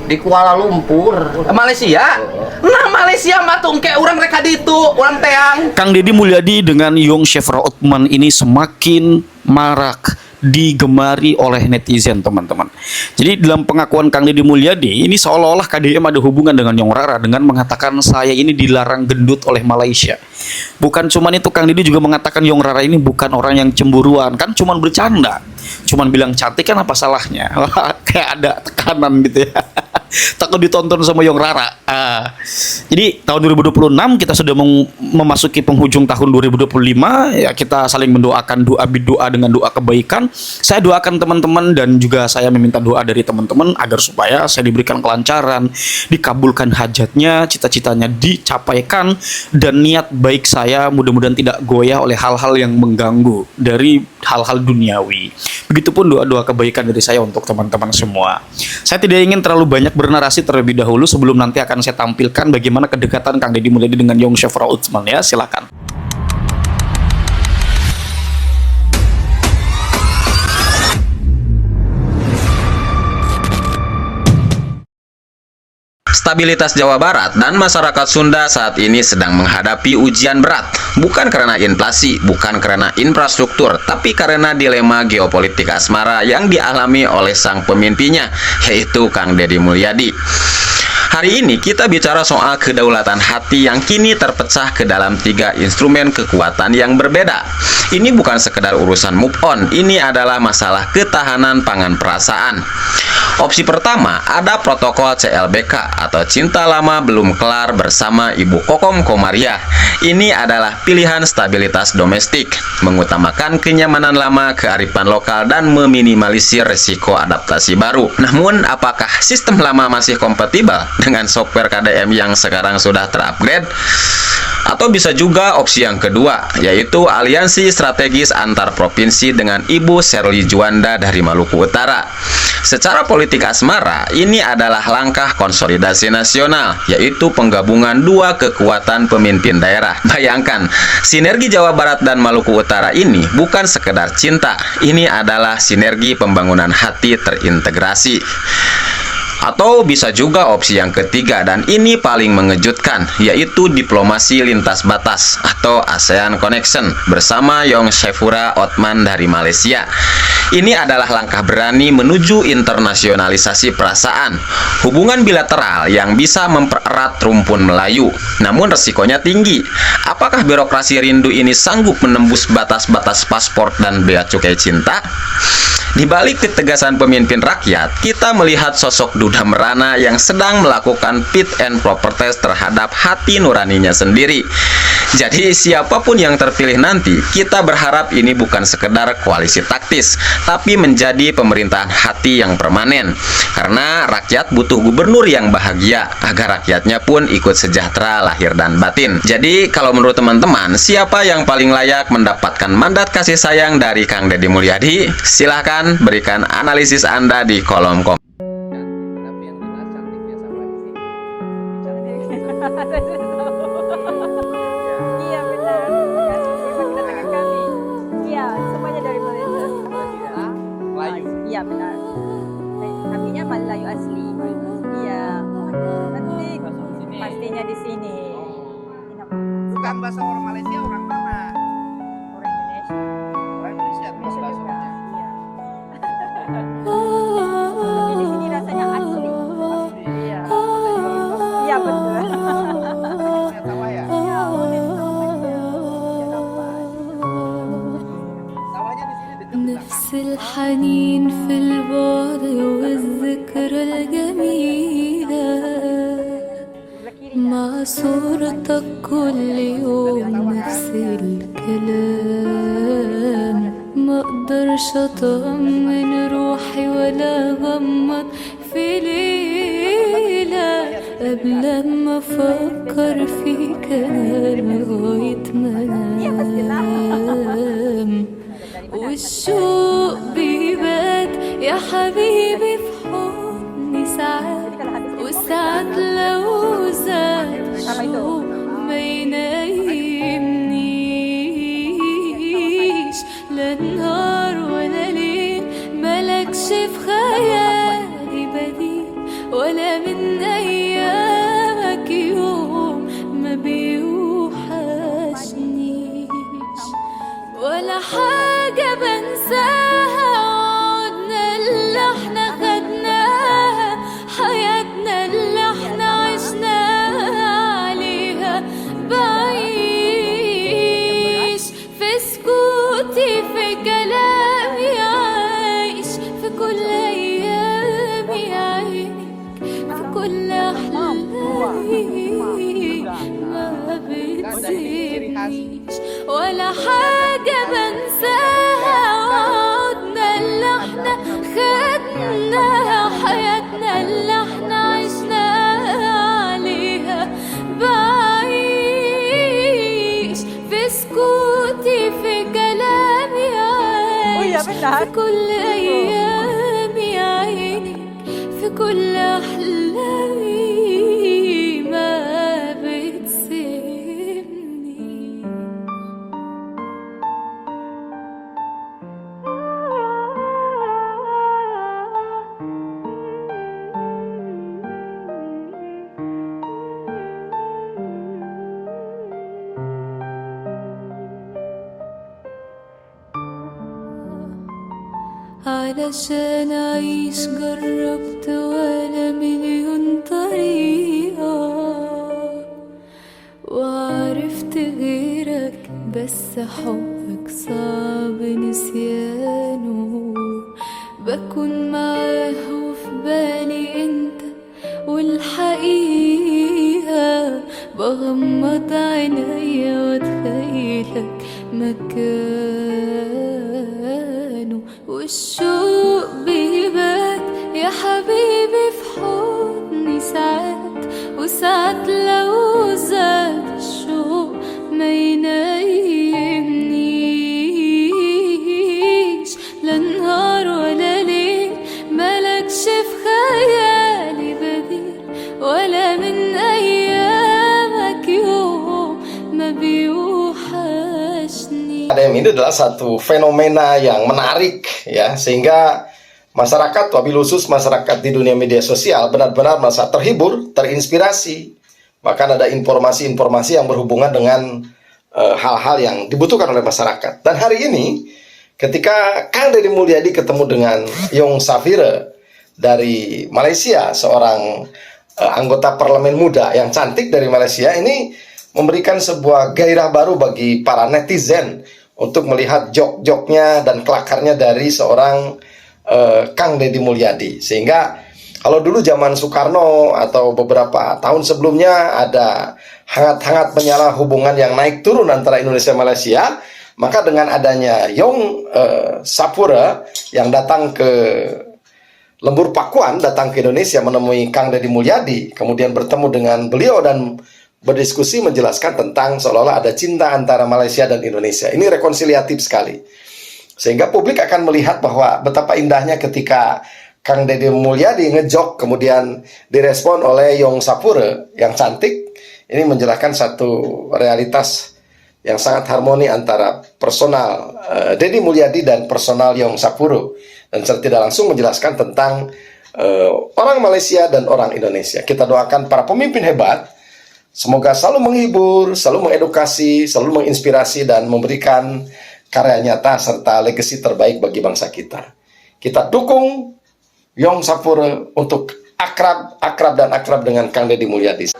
di Kuala Lumpur, Malaysia. Nah Malaysia mah tungke orang mereka ditu, orang teang. Kang Deddy Mulyadi dengan Yong Shefra Othman ini semakin marak digemari oleh netizen, teman-teman. Jadi dalam pengakuan Kang Deddy Mulyadi ini seolah-olah KDM ada hubungan dengan Yong Rara dengan mengatakan saya ini dilarang gendut oleh Malaysia. Bukan cuman itu, Kang Deddy juga mengatakan Yong Rara ini bukan orang yang cemburuan, kan cuman bercanda. Cuman bilang cantik kan apa salahnya? Kayak ada tekanan gitu ya. Takut ditonton sama Yong Rara. Jadi tahun 2026 kita sudah memasuki penghujung tahun 2025 ya, kita saling mendoakan, doa dengan doa kebaikan. Saya doakan teman-teman dan juga saya meminta doa dari teman-teman agar supaya saya diberikan kelancaran, dikabulkan hajatnya, cita-citanya dicapaikan, dan niat baik saya mudah-mudahan tidak goyah oleh hal-hal yang mengganggu dari hal-hal duniawi. Begitupun doa-doa kebaikan dari saya untuk teman-teman semua. Saya tidak ingin terlalu banyak bernarasi terlebih dahulu sebelum nanti akan saya tampilkan bagaimana kedekatan Kang Deddy Mulyadi dengan Yong Shefra Othman ya, silakan. Stabilitas Jawa Barat dan masyarakat Sunda saat ini sedang menghadapi ujian berat, bukan karena inflasi, bukan karena infrastruktur, tapi karena dilema geopolitik asmara yang dialami oleh sang pemimpinnya, yaitu Kang Deddy Mulyadi. Hari ini kita bicara soal kedaulatan hati yang kini terpecah ke dalam 3 instrumen kekuatan yang berbeda. Ini bukan sekedar urusan move on, ini adalah masalah ketahanan pangan perasaan. Opsi pertama, ada protokol CLBK atau cinta lama belum kelar bersama Ibu Kokom Komariah. Ini adalah pilihan stabilitas domestik, mengutamakan kenyamanan lama, kearifan lokal, dan meminimalisir risiko adaptasi baru. Namun, apakah sistem lama masih kompatibel dengan software KDM yang sekarang sudah terupgrade? Atau bisa juga opsi yang kedua, yaitu aliansi strategis antar provinsi dengan Ibu Sherly Juanda dari Maluku Utara. Secara politik asmara, ini adalah langkah konsolidasi nasional, yaitu penggabungan 2 kekuatan pemimpin daerah. Bayangkan, sinergi Jawa Barat dan Maluku Utara ini bukan sekedar cinta, ini adalah sinergi pembangunan hati terintegrasi. Atau bisa juga opsi yang ketiga, dan ini paling mengejutkan, yaitu diplomasi lintas batas atau ASEAN Connection bersama Yong Shefra Othman dari Malaysia. Ini adalah langkah berani menuju internasionalisasi perasaan, hubungan bilateral yang bisa mempererat rumpun Melayu. Namun resikonya tinggi. Apakah birokrasi rindu ini sanggup menembus batas-batas paspor dan bea cukai cinta? Di balik ketegasan pemimpin rakyat, kita melihat sosok Duda Merana yang sedang melakukan fit and proper test terhadap hati nuraninya sendiri. Jadi siapapun yang terpilih nanti, kita berharap ini bukan sekedar koalisi taktis, tapi menjadi pemerintahan hati yang permanen. Karena rakyat butuh gubernur yang bahagia, agar rakyatnya pun ikut sejahtera lahir dan batin. Jadi kalau menurut teman-teman, siapa yang paling layak mendapatkan mandat kasih sayang dari Kang Deddy Mulyadi? Silahkan berikan analisis Anda di kolom komentar. Iya benar. Terima kasih dengan kami. Iya, semuanya dari Malaysia. Melayu. Iya benar. Kaminya Melayu asli. Iya. Nanti pastinya di sini. Bukan bahasa orang Malaysia, orang mana? Orang Indonesia. Orang Indonesia, Indonesia bahasa juga. orangnya. Iya. Tapi di sini rasanya asli. Iya. Iya betul. Tawa ya? Iya, boleh namanya. Ya dapat. Tawanya di sini dekat نفس الحنين في البعد والذكرى الجميلة Sebelah kiri. مع صورتك كل يوم نفس الكلام ما اقدرش اطمن روحي ولا غمض في ليلة قبل ما افكر فيك انا لغاية ما انام والشوق بيبات يا حبيبي في حضني ساعات وساعات لو زاد الشوق ما ينايمنيش لا نهار ولا ليل ملكش في خيالي بديل ولا ولا من أيامك يوم ما بيوحشنيش ولا حاجة بنساها عودنا اللي احنا خدناها حياتنا اللي احنا عشناها عليها بعيش في سكوتي في كلامي عايش في كل أيامي عينك في كل أحلامي ما بتسيبنيش ولا حاجة بنساها عودنا اللي احنا خدناها حياتنا اللي احنا عشناها عليها بعيش في سكوتي في كلامي عايش في كل أيامي عينك في كل أحلامي ما بتسيبني علشان أعيش جربت ولا مليون طريقة وعرفت غيرك بس حبك صعب نسيانه بكون معاه وفي بالي انت والحقيقة بغمض عينيا واتخيلك مكانه والشوق بيبات يا حبيبي في حضني ساعات وساعات لو زاد الشوق ما ينيمنيش لا نهار ولا ليل ملكش في خيالي بديل ولا من أيامك يوم ما بيوحشني. KDM ini adalah satu fenomena yang menarik ya, sehingga masyarakat, wabil khusus masyarakat di dunia media sosial benar-benar merasa terhibur, terinspirasi, bahkan ada informasi-informasi yang berhubungan dengan hal-hal yang dibutuhkan oleh masyarakat. Dan hari ini ketika Kang Deddy Mulyadi ketemu dengan Yong Safira dari Malaysia, seorang anggota parlemen muda yang cantik dari Malaysia, ini memberikan sebuah gairah baru bagi para netizen untuk melihat jok-joknya dan kelakarnya dari seorang Kang Deddy Mulyadi. Sehingga kalau dulu zaman Soekarno atau beberapa tahun sebelumnya ada hangat-hangat menyala hubungan yang naik turun antara Indonesia dan Malaysia, maka dengan adanya Yong Sapura yang datang ke Lembur Pakuan, datang ke Indonesia menemui Kang Deddy Mulyadi, kemudian bertemu dengan beliau dan berdiskusi menjelaskan tentang seolah-olah ada cinta antara Malaysia dan Indonesia. Ini rekonsiliatif sekali. Sehingga publik akan melihat bahwa betapa indahnya ketika Kang Deddy Mulyadi ngejok kemudian direspon oleh Yong Sapura yang cantik. Ini menjelaskan satu realitas yang sangat harmoni antara personal Deddy Mulyadi dan personal Yong Sapura. Dan secara tidak langsung menjelaskan tentang orang Malaysia dan orang Indonesia. Kita doakan para pemimpin hebat semoga selalu menghibur, selalu mengedukasi, selalu menginspirasi dan memberikan karya nyata serta legasi terbaik bagi bangsa kita. Kita dukung Yong Sapura untuk akrab dengan Kang Deddy Mulyadi.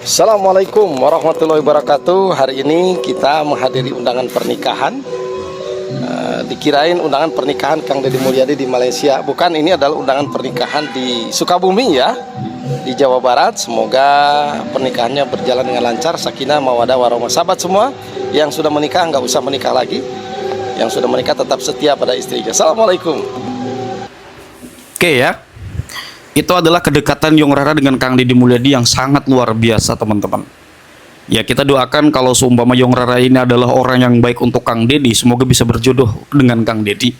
Assalamualaikum warahmatullahi wabarakatuh. Hari ini kita menghadiri undangan pernikahan. Dikirain undangan pernikahan Kang Deddy Mulyadi di Malaysia. Bukan, ini adalah undangan pernikahan di Sukabumi ya, di Jawa Barat. Semoga pernikahannya berjalan dengan lancar, sakinah, mawadah, warahmah. Sahabat semua yang sudah menikah nggak usah menikah lagi, yang sudah menikah tetap setia pada istrinya. Assalamualaikum. Oke ya, itu adalah kedekatan Yong Rara dengan Kang Deddy Mulyadi yang sangat luar biasa teman-teman. Ya, kita doakan kalau seumpama Yong Rara ini adalah orang yang baik untuk Kang Deddy, semoga bisa berjodoh dengan Kang Deddy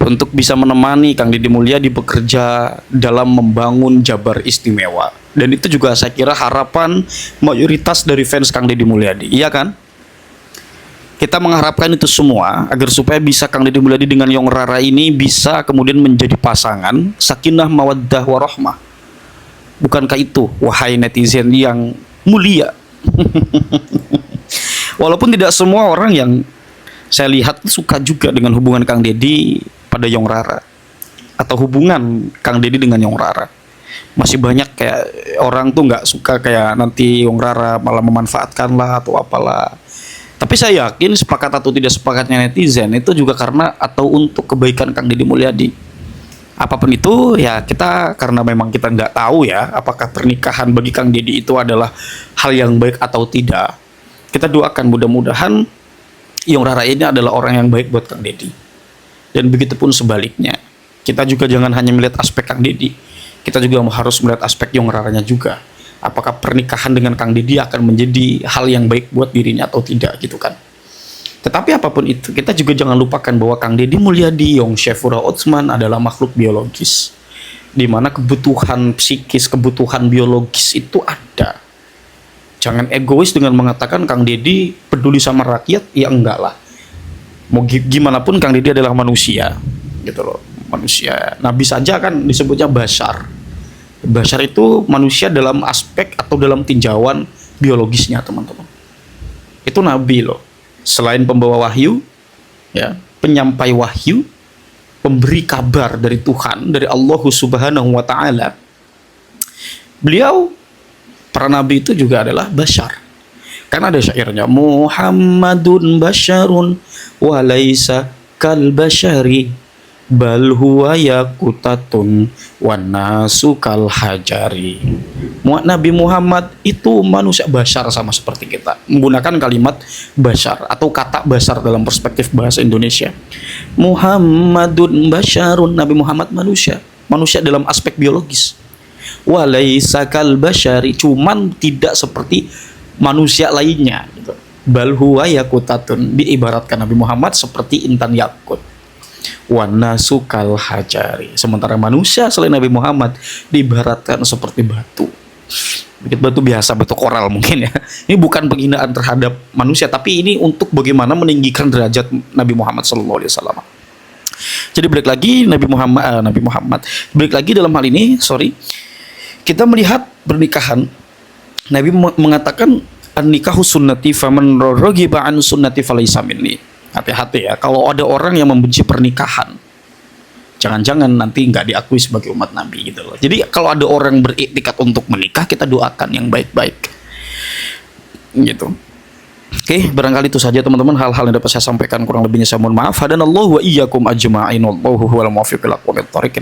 untuk bisa menemani Kang Deddy Mulyadi bekerja dalam membangun Jabar Istimewa. Dan itu juga saya kira harapan mayoritas dari fans Kang Deddy Mulyadi, iya kan? Kita mengharapkan itu semua agar supaya bisa Kang Deddy Mulyadi dengan Yong Rara ini bisa kemudian menjadi pasangan sakinah mawaddah warahmah. Bukankah itu, wahai netizen yang mulia? Walaupun tidak semua orang yang saya lihat suka juga dengan hubungan Kang Deddy pada Yong Rara, atau hubungan Kang Deddy dengan Yong Rara. Masih banyak kayak orang tuh nggak suka kayak nanti Yong Rara malah memanfaatkan lah atau apalah. Tapi saya yakin sepakat atau tidak sepakatnya netizen itu juga karena atau untuk kebaikan Kang Deddy Mulyadi. Apapun itu ya kita, karena memang kita nggak tahu ya apakah pernikahan bagi Kang Deddy itu adalah hal yang baik atau tidak. Kita doakan mudah-mudahan Yong Rara ini adalah orang yang baik buat Kang Deddy. Dan begitupun sebaliknya. Kita juga jangan hanya melihat aspek Kang Deddy, kita juga harus melihat aspek Yong Raranya juga. Apakah pernikahan dengan Kang Deddy akan menjadi hal yang baik buat dirinya atau tidak gitu kan. Tetapi apapun itu, kita juga jangan lupakan bahwa Kang Deddy Mulyadi, Yong Shafura Otsman adalah makhluk biologis, di mana kebutuhan psikis, kebutuhan biologis itu ada. Jangan egois dengan mengatakan Kang Deddy peduli sama rakyat, ya enggak lah. Mau gimana pun Kang Deddy adalah manusia, gitu loh, manusia. Nabi saja kan disebutnya bashar. Bashar itu manusia dalam aspek atau dalam tinjauan biologisnya, teman-teman. Itu Nabi loh. Selain pembawa wahyu, ya, penyampai wahyu, pemberi kabar dari Tuhan, dari Allah Subhanahu wa Ta'ala. Beliau, para nabi itu juga adalah bashar. Karena ada syairnya, Muhammadun basyarun wa laisa kal basyari bal huwa yakutatun wan nasu kal hajari. Nabi Muhammad itu manusia bashar, sama seperti kita, menggunakan kalimat bashar atau kata bashar dalam perspektif bahasa Indonesia. Muhammadun basyarun, Nabi Muhammad manusia dalam aspek biologis. Walaisa kal basyari, cuman tidak seperti manusia lainnya gitu. Bal huwa yakutatun, diibaratkan Nabi Muhammad seperti intan yakut. Wana sukal hajari, sementara manusia selain Nabi Muhammad diibaratkan seperti batu. Batu biasa, batu koral mungkin ya. Ini bukan penghinaan terhadap manusia, tapi ini untuk bagaimana meninggikan derajat Nabi Muhammad SAW. Jadi balik lagi Nabi Muhammad. Balik lagi dalam hal ini, kita melihat pernikahan. Nabi mengatakan an-nikahu sunnati faman raghiba an sunnati falaysa minni. Hati-hati ya, kalau ada orang yang membenci pernikahan, jangan-jangan nanti nggak diakui sebagai umat Nabi gitu loh. Jadi kalau ada orang beriktikat untuk menikah, kita doakan yang baik-baik gitu. Oke, barangkali itu saja teman-teman hal-hal yang dapat saya sampaikan, kurang lebihnya saya mohon maaf. Hadanallahu wa iyyakum ajma'in, wallahu huwal muwaffiq ila aqwamit thoriq.